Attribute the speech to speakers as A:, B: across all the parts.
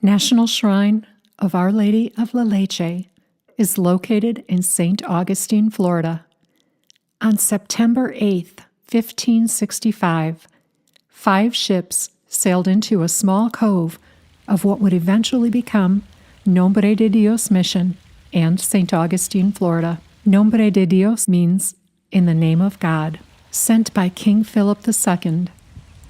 A: National Shrine of Our Lady of La Leche is located in St. Augustine, Florida. On September 8th, 1565, 5 ships sailed into a small cove of what would eventually become Nombre de Dios Mission and St. Augustine, Florida. Nombre de Dios means in the name of God. Sent by King Philip II,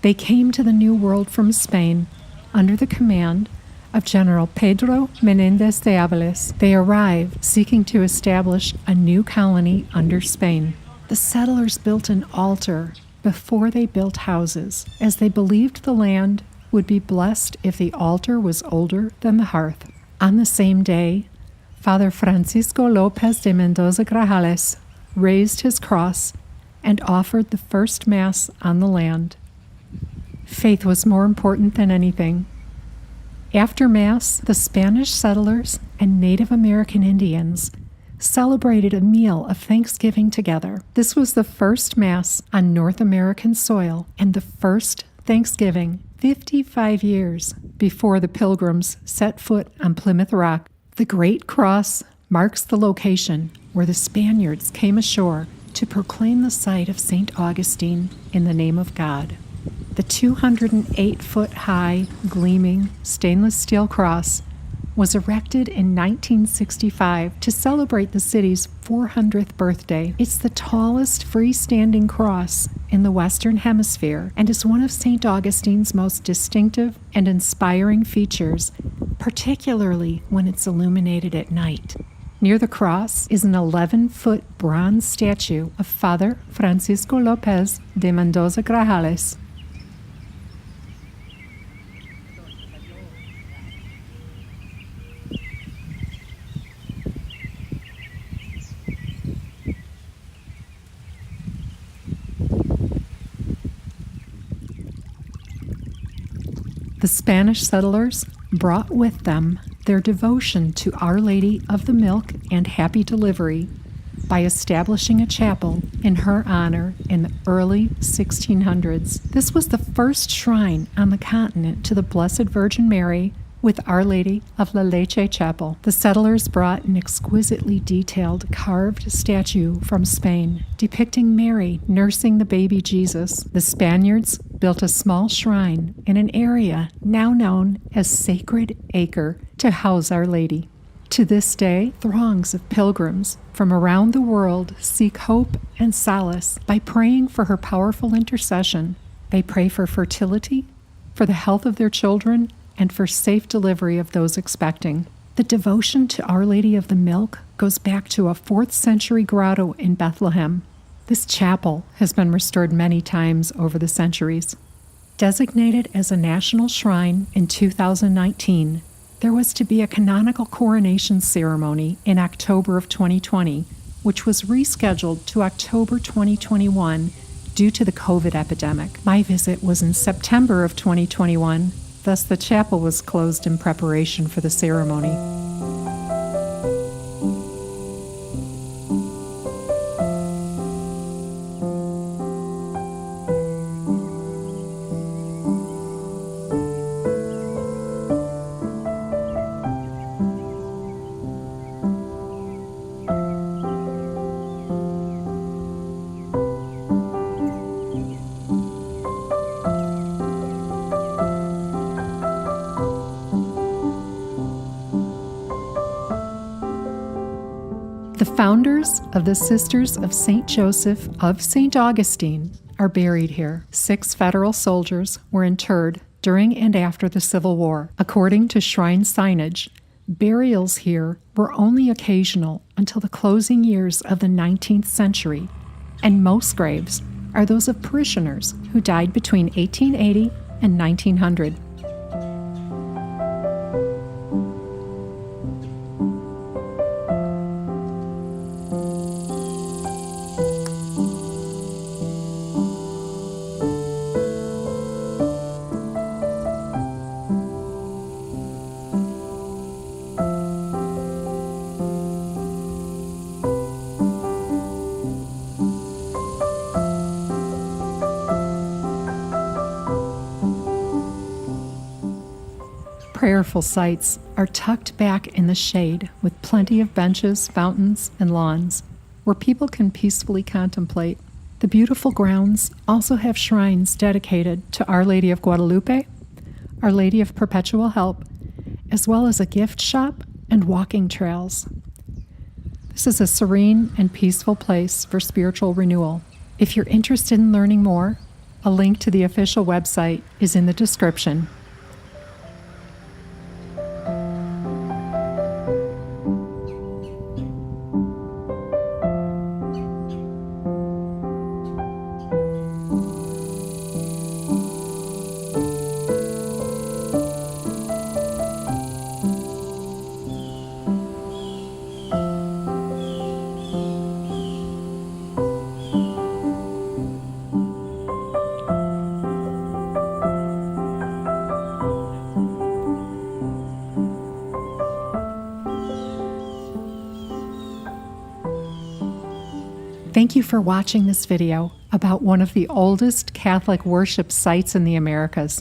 A: they came to the New World from Spain under the command of General Pedro Menéndez de Avilés. They arrive seeking to establish a new colony under Spain. The settlers built an altar before they built houses, as they believed the land would be blessed if the altar was older than the hearth. On the same day, Father Francisco López de Mendoza Grajales raised his cross and offered the first Mass on the land. Faith was more important than anything. After Mass, the Spanish settlers and Native American Indians celebrated a meal of Thanksgiving together. This was the first Mass on North American soil and the first Thanksgiving 55 years before the Pilgrims set foot on Plymouth Rock. The Great Cross marks the location where the Spaniards came ashore to proclaim the site of St. Augustine in the name of God. The 208-foot-high, gleaming stainless steel cross was erected in 1965 to celebrate the city's 400th birthday. It's the tallest freestanding cross in the Western Hemisphere and is one of St. Augustine's most distinctive and inspiring features, particularly when it's illuminated at night. Near the cross is an 11-foot bronze statue of Father Francisco López de Mendoza Grajales. The Spanish settlers brought with them their devotion to Our Lady of the Milk and Happy Delivery by establishing a chapel in her honor in the early 1600s. This was the first shrine on the continent to the Blessed Virgin Mary with Our Lady of La Leche Chapel. The settlers brought an exquisitely detailed carved statue from Spain depicting Mary nursing the baby Jesus. The Spaniards built a small shrine in an area now known as Sacred Acre to house Our Lady. To this day, throngs of pilgrims from around the world seek hope and solace by praying for her powerful intercession. They pray for fertility, for the health of their children, and for safe delivery of those expecting. The devotion to Our Lady of the Milk goes back to a 4th century grotto in Bethlehem. This chapel has been restored many times over the centuries. Designated as a national shrine in 2019, there was to be a canonical coronation ceremony in October of 2020, which was rescheduled to October 2021 due to the COVID epidemic. My visit was in September of 2021, thus the chapel was closed in preparation for the ceremony. The founders of the Sisters of St. Joseph of St. Augustine are buried here. 6 federal soldiers were interred during and after the Civil War. According to shrine signage, burials here were only occasional until the closing years of the 19th century, and most graves are those of parishioners who died between 1880 and 1900. prayerful sites are tucked back in the shade with plenty of benches, fountains, and lawns where people can peacefully contemplate. The beautiful grounds also have shrines dedicated to Our Lady of Guadalupe, Our Lady of Perpetual Help, as well as a gift shop and walking trails. This is a serene and peaceful place for spiritual renewal. If you're interested in learning more, a link to the official website is in the description. Thank you for watching this video about one of the oldest Catholic worship sites in the Americas.